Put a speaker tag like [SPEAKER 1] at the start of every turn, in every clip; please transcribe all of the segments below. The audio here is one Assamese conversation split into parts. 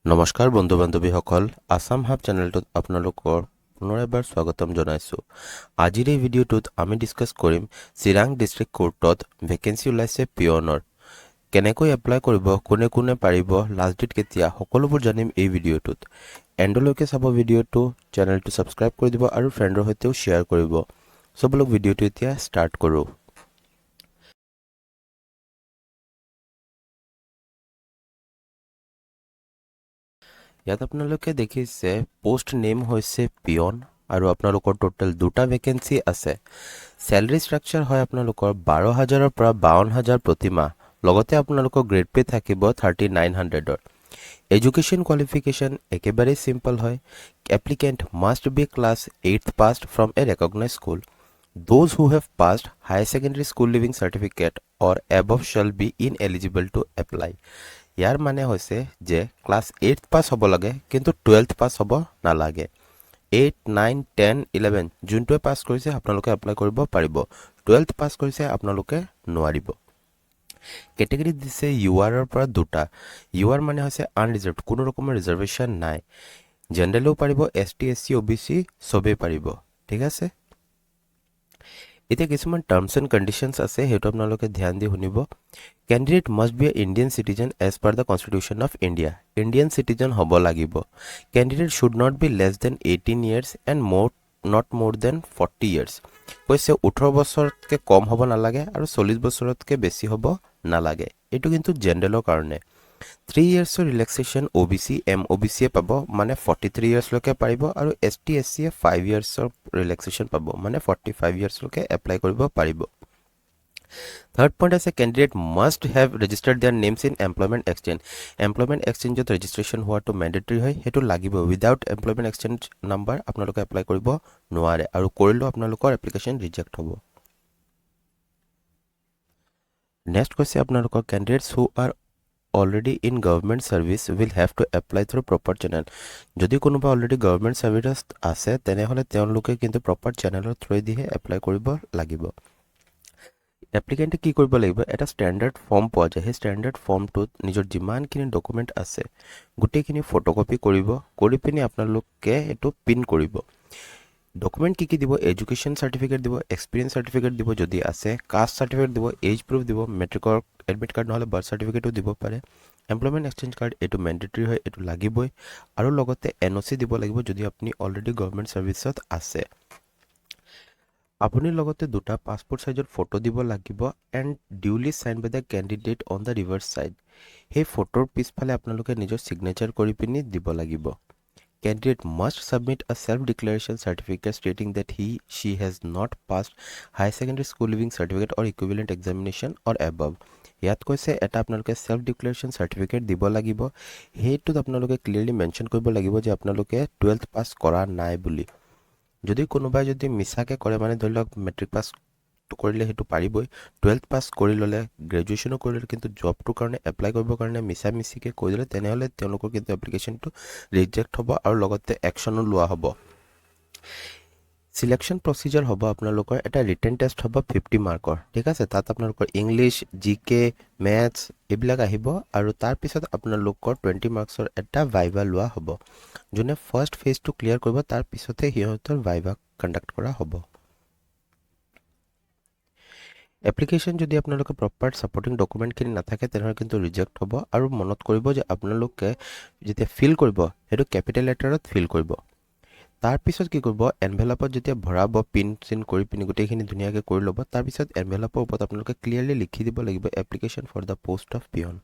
[SPEAKER 1] নমস্কাৰ বন্ধু বান্ধৱীসকল আসাম হাব চেনেলটোত আপোনালোকৰ পুনৰ এবাৰ স্বাগতম জনাইছোঁ। আজিৰ এই ভিডিঅ'টোত আমি ডিছকাছ কৰিম চিৰাং ডিষ্ট্ৰিক্ট কোৰ্টত ভেকেঞ্চি ওলাইছে পিয়নৰ। কেনেকৈ এপ্লাই কৰিব, কোনে কোনে পাৰিব, লাষ্ট ডেট কেতিয়া, সকলোবোৰ জানিম এই ভিডিঅ'টোত। এণ্ডলৈকে চাব ভিডিঅ'টো, চেনেলটো ছাবস্ক্ৰাইব কৰি দিব আৰু ফ্ৰেণ্ডৰ সৈতেও শ্বেয়াৰ কৰিব। চ' বলক ভিডিঅ'টো এতিয়া ষ্টাৰ্ট কৰোঁ। ইয়াত আপোনালোকে দেখিছে পোষ্ট নেম হৈছে পিয়ন আৰু আপোনালোকৰ টোটেল দুটা ভেকেঞ্চি আছে। চেলাৰী ষ্ট্ৰাকচাৰ হয় আপোনালোকৰ 12,000ৰ পৰা 52,000 প্ৰতিমাহ। লগতে আপোনালোকৰ গ্ৰেড পে থাকিব 3900ৰ। এডুকেশ্যন কোৱালিফিকেশ্যন একেবাৰেই চিম্পল হয়। Applicant must B class 8th passed from A recognise school. Those who have passed higher secondary school leaving certificate or above shall be ineligible to apply. ইয়াৰ মানে হৈছে যে ক্লাছ 8th পাছ হ'ব লাগে, কিন্তু 12th পাছ হ'ব নালাগে। 8, 9, 10, 11 যোনটোৱে পাছ কৰিছে আপোনালোকে এপ্লাই কৰিব পাৰিব। 12th পাছ কৰিছে আপোনালোকে নোৱাৰিব। কেটেগৰী দিছে ইউ আৰৰ পৰা দুটা। ইউ আৰ মানে হৈছে আনৰিজাৰ্ভড, কোনো ৰকমৰ ৰিজাৰ্ভেশ্যন নাই। জেনেৰেলো পাৰিব, ST SC OBC চবেই পাৰিব। ঠিক আছে, এতিয়া কিছুমান টাৰ্মছ এণ্ড কণ্ডিশ্যনছ আছে, সেইটো আপোনালোকে ধ্যান দি শুনিব। Candidate must be a Indian citizen as per the constitution of India. Indian citizen হ'ব লাগিব। Candidate should not be less than 18 years and not more than 40 years। কৈছে 18 বছৰতকৈ কম হ'ব নালাগে আৰু 40 বছৰতকৈ বেছি হ'ব নালাগে। এইটো কিন্তু জেনেৰেলৰ কাৰণে। 3 yearsৰ ৰিলেক্সেশ্যন OBC MOBCয়ে পাব, মানে 43 yearsলৈকে পাৰিব, আৰু ST SCয়ে 5 yearsৰ ৰিলেক্সেশ্যন পাব, মানে 45 yearsলৈকে এপ্লাই কৰিব পাৰিব। থাৰ্ড পইণ্ট আছে candidate must have registered their names in employment exchange. Employment এক্সচেঞ্জত ৰেজিষ্ট্ৰেশ্যন হোৱাটো মেণ্ডেটৰী হয়, সেইটো লাগিব। উইদাউট এমপ্লয়মেণ্ট এক্সচেঞ্জ নাম্বাৰ আপোনালোকে এপ্লাই কৰিব নোৱাৰে, আৰু কৰিলেও আপোনালোকৰ এপ্লিকেশ্যন ৰিজেক্ট হ'ব। নেক্সট কৈছে আপোনালোকৰ candidates who R already in government service will have to apply through proper channel. যদি কোনোবা অলৰেডি গভৰ্ণমেণ্ট ছাৰ্ভিচত আছে তেনেহ'লে তেওঁলোকে কিন্তু প্ৰপাৰ চেনেলৰ থ্ৰুৱেদিহে এপ্লাই কৰিব লাগিব। এপ্লিকেণ্টে কি কৰিব লাগিব, এটা ষ্টেণ্ডাৰ্ড ফৰ্ম পোৱা যায়। সেই ষ্টেণ্ডাৰ্ড ফৰ্মটোত নিজৰ যিমানখিনি ডকুমেণ্ট আছে গোটেইখিনি ফটোকপি কৰিব, কৰি পিনি আপোনালোকে এইটো পিন কৰিব। ডকুমেণ্ট কি দিব, এডুকেশ্যন চাৰ্টিফিকেট দিব, এক্সপিৰিয়েঞ্চ চাৰ্টিফিকেট দিব যদি আছে, কাষ্ট চাৰ্টিফিকেট দিব, এজ প্ৰুফ দিব, মেট্ৰিকৰ এডমিট কাৰ্ড নহ'লে বাৰ্থ চাৰ্টিফিকেটো দিব পাৰে। এমপ্লয়মেণ্ট এক্সচেঞ্জ কাৰ্ড এইটো মেণ্ডেটৰী হয়, এইটো লাগিবই। আৰু লগতে NOC দিব লাগিব যদি আপুনি অলৰেডি গভৰ্ণমেণ্ট ছাৰ্ভিচত আছে। আপুনি লগতে দুটা পাছপোৰ্ট চাইজৰ ফটো দিব লাগিব and duly sign by the candidate on the reverse side. সেই ফটোৰ পিছফালে আপোনালোকে নিজৰ ছিগনেচাৰ কৰি পিনি দিব লাগিব। Candidate must submit a self-declaration certificate stating that she has not passed higher secondary school leaving certificate or equivalent examination or above. ইয়াত কৈছে এটা আপোনালোকে self declaration certificate দিব লাগিব। সেইটোত আপোনালোকে ক্লিয়াৰলি মেনশ্যন কৰিব লাগিব যে আপোনালোকে 12th পাছ কৰা নাই বুলি। যদি কোনোবাই যদি মিছাকৈ কৰে, মানে ধৰি লওক মেট্ৰিক পাছ কৰিলে সেইটো পাৰিবই, 12th পাছ কৰি ল'লে, গ্ৰেজুৱেশ্যনো কৰি ল'লে, কিন্তু জবটোৰ কাৰণে এপ্লাই কৰিবৰ কাৰণে মিছামিছিকৈ কৈ দিলে তেনেহ'লে তেওঁলোকৰ কিন্তু এপ্লিকেশ্যনটো ৰিজেক্ট হ'ব আৰু লগতে একশ্যনো লোৱা হ'ব। চিলেকশ্যন প্ৰচিজাৰ হ'ব আপোনালোকৰ এটা ৰিটেন টেষ্ট হ'ব 50 মাৰ্কৰ। ঠিক আছে, তাত আপোনালোকৰ ইংলিছ, GK, মেথছ এইবিলাক আহিব, আৰু তাৰপিছত আপোনালোকৰ 20 মাৰ্কছৰ এটা ভাইভা লোৱা হ'ব। যোনে ফাৰ্ষ্ট ফেজটো ক্লিয়াৰ কৰিব তাৰপিছতহে সিহঁতৰ ভাইভা কণ্ডাক্ট কৰা হ'ব। এপ্লিকেশ্যন যদি আপোনালোকে প্ৰপাৰ ছাপৰ্টিং ডকুমেণ্টখিনি নাথাকে তেনেহ'লে কিন্তু ৰিজেক্ট হ'ব। আৰু মনত কৰিব যে আপোনালোকে যেতিয়া ফিল কৰিব সেইটো কেপিটেল লেটাৰত ফিল কৰিব। তাৰপিছত কি কৰিব, এনভেলপত যেতিয়া ভৰাব, পিন চিন কৰি পিনি গোটেইখিনি ধুনীয়াকৈ কৰি ল'ব। তাৰপিছত এনভেলপৰ ওপৰত আপোনালোকে ক্লিয়াৰলি লিখি দিব লাগিব application for the post of peon.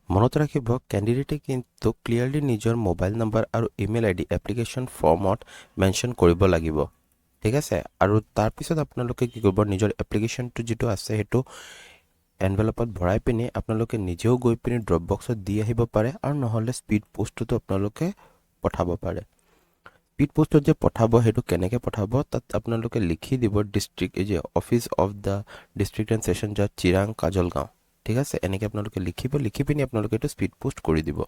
[SPEAKER 1] মনত ৰাখিব, কেণ্ডিডেটে কিন্তু ক্লিয়াৰলি নিজৰ মোবাইল নম্বৰ আৰু ইমেইল ID এপ্লিকেশ্যন ফৰ্মত মেনশ্যন কৰিব লাগিব। ঠিক আছে, আৰু তাৰপিছত আপোনালোকে কি কৰিব, নিজৰ এপ্লিকেশ্যনটো যিটো আছে সেইটো এনভেলপত ভৰাই পিনি আপোনালোকে নিজেও গৈ পিনি ড্ৰপ বক্সত দি আহিব পাৰে, আৰু নহ'লে স্পীড পোষ্টতো আপোনালোকে পঠাব পাৰে। স্পীড পোষ্টত যে পঠাব সেইটো কেনেকৈ পঠাব, তাত আপোনালোকে লিখি দিব ডিষ্ট্ৰিক্ট, এই যে office of the district and session জাজ চিৰাং কাজলগাঁও। ঠিক আছে, এনেকৈ আপোনালোকে লিখি পিনি আপোনালোকে এইটো স্পীড পোষ্ট কৰি দিব।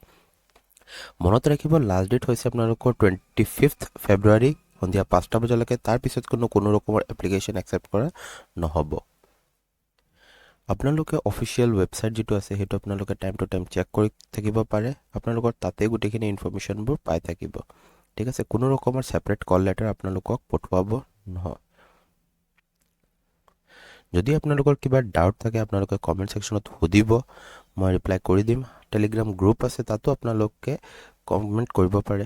[SPEAKER 1] মনত ৰাখিব, লাষ্ট ডেট হৈছে আপোনালোকৰ 25 ফেব্ৰুৱাৰী সন্ধিয়া 5টা বজালৈকে। তাৰপিছত কোনো ৰকমৰ এপ্লিকেশ্যন একচেপ্ট কৰা নহ'ব। আপোনালোকে অফিচিয়েল ৱেবছাইট যিটো আছে সেইটো আপোনালোকে টাইম টু টাইম চেক কৰি থাকিব পাৰে আপোনালোকৰ তাতে গোটেইখিনি ইনফৰমেশ্যনবোৰ পাই থাকিব ঠিক আছে কোনো ৰকমৰ ছেপাৰেট কল লেটাৰ আপোনালোকক পঠোৱাব নহয় যদি আপোনালোকৰ কিবা ডাউট থাকে আপোনালোকে কমেণ্ট ছেকশ্যনত সুধিব মই ৰিপ্লাই কৰি দিম টেলিগ্ৰাম গ্ৰুপ আছে তাতো আপোনালোকে কমেণ্ট কৰিব পাৰে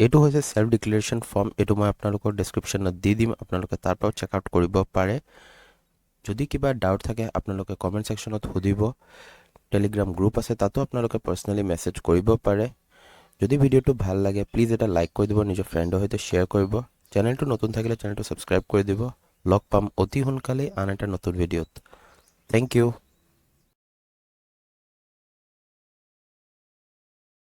[SPEAKER 1] এইটো হৈছে সেলফ ডিক্লেৰেশ্যন ফৰ্ম এইটো মই আপোনালোকৰ ডেছক্ৰিপশ্যনত দি দিম আপোনালোকে তাৰ পৰাও চেক আউট কৰিব পাৰে যদি কিবা ডাউট থাকে আপোনালোকে কমেণ্ট ছেকশ্যনত সুধিব টেলিগ্ৰাম গ্ৰুপ আছে তাতো আপোনালোকে পাৰ্চনেলি মেছেজ কৰিব পাৰে যদি ভিডিঅ'টো ভাল লাগে প্লিজ এটা লাইক কৰি দিব নিজৰ ফ্ৰেণ্ডৰ সৈতে শ্বেয়াৰ কৰিব চেনেলটো নতুন থাকিলে চেনেলটো ছাবস্ক্ৰাইব কৰি দিব লগ পাম অতি সোনকালেই আন এটা নতুন ভিডিঅ'ত থেংক ইউ